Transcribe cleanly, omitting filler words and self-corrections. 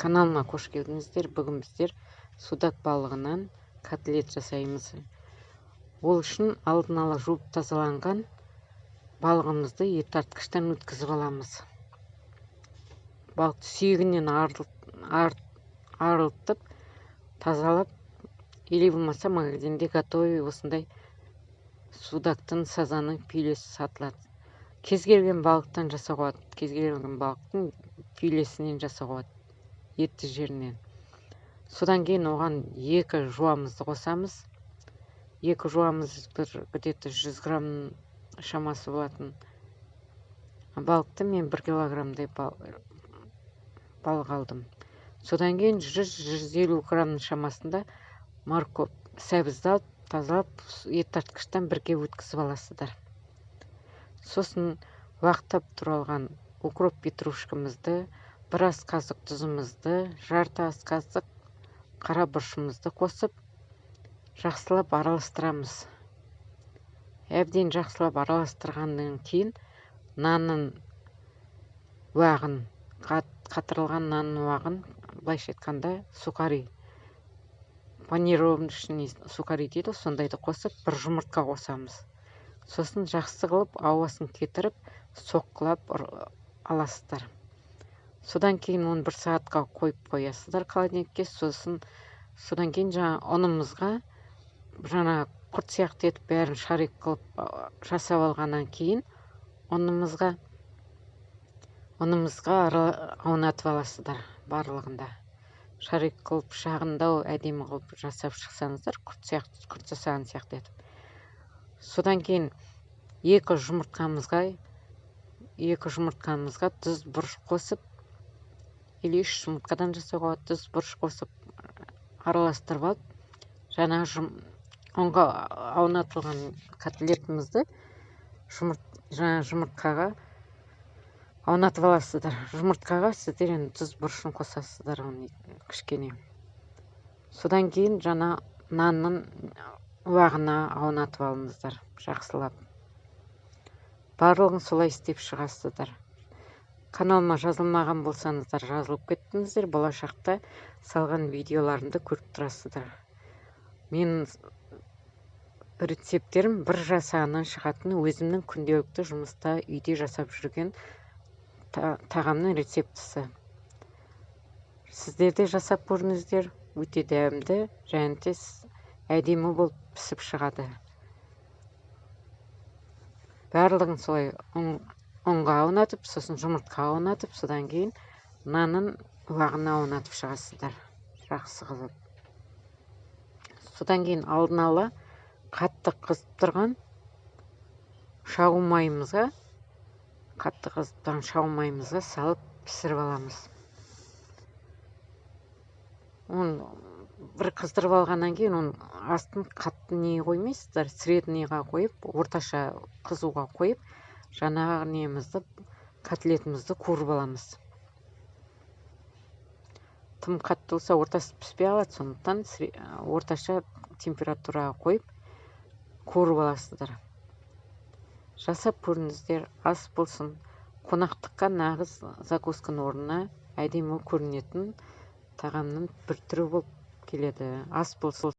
Каналыма қош келдіңіздер. Бүгін біздер судак балығынан котлет жасаймыз. Ол үшін алдын ала жуып тазаланған балығымызды ет тартқыштан өткізіп аламыз. Балықты сүйегінен арылтып, тазалап, или болмаса магазинде готовый осындай судактың сазаның пюресі сатылады. Кез келген балықтан жасауға болады, кез келген балықтың пюресінен жасауға болады, етті жерінен. Содан кейін оған екі жуамызды қосамыз. Екі жуамыз где-то 100 грамм шамасы болатын балықты мен 1 килограммдай балық алдым. Содан кейін 100-150 грамм шамасында морковь сәбізді алып, тазалап, ет тартқыштан бірге өткізіп аласыздар. Сосын уақыттап тұралған укроп петрушкамызды, 1 ас қасық тұзымызды, жарты ас қасық қара бұршымызды қосып, жақсылап араластырамыз. Әбден жақсылап араластырғаннан кейін нанның уағын, қатырылған нанның уағын, былайша айтқанда сухари, панировочный сухари дейді, сондайды қосып, 1 жұмыртқа қосамыз. Сосын жақсы қылып, ауасын кетіріп, соққылап аласыздар. Содан кейін оны 1 сағатқа қойып қоясыздар холодильникке. Содан кейін ұнымызға құрт сияқты етіп бәрін шарик қылып жасап алғаннан кейін ұнымызға аунатып аласыздар барлығында. Шарик қылып, шағындау әдемі қылып жасап шықсаңыздар, құрт жасаған сияқты етіп. Содан кейін екі жұмыртқамызға тұз бұрыш қосып, или 3 жұмыртқадан жасауға болады, тұз бұрыш қосып араластырып алып, ұнға аунатылған котлетімізді жұмыртқаға аунатып аласыздар. Жұмыртқаға сіздер тұз бұрышын қосасыздар, кішкене. Содан кейін нанның уағына аунатып алыңыздар, жақсылап. Барлығын солай істеп шығасыздар. Каналыма жазылмаған болсаңыздар, жазылып кеттіңіздер, болашақта салған видеоларымды көріп тұрасыздар. Мен рецепттерім 1 жасағаннан шығатын, өзімнің күнделікті жұмыста үйде жасап жүрген тағамның рецептісі. Сіздер де жасап көріңіздер, өте дәмді, және де әдемі болып пісіп шығады. Барлығын солай ұнға аунатып, сосын жұмыртқа аунатып, содан кейін нанның уағына аунатып шығасыздар, жақсы қылып. Содан кейін алдын ала қатты қызып тұрған шағу майымызға салып пісіріп аламыз. Оны бір қыздырып алғаннан кейін, астын қатты не қоймайсыздар, среднийға қойып, орташа қызуға қойып, котлетімізді қуырып аламыз. Тым қатты болса ортасы піспей алады, сондықтан орташа температураға қойып қуырып аласыздар. Жасап көріңіздер, ас болсын, қонақтыққа нағыз закусканың орнына әдемі көрінетін тағамның бір түрі болып келеді. Ас болсын.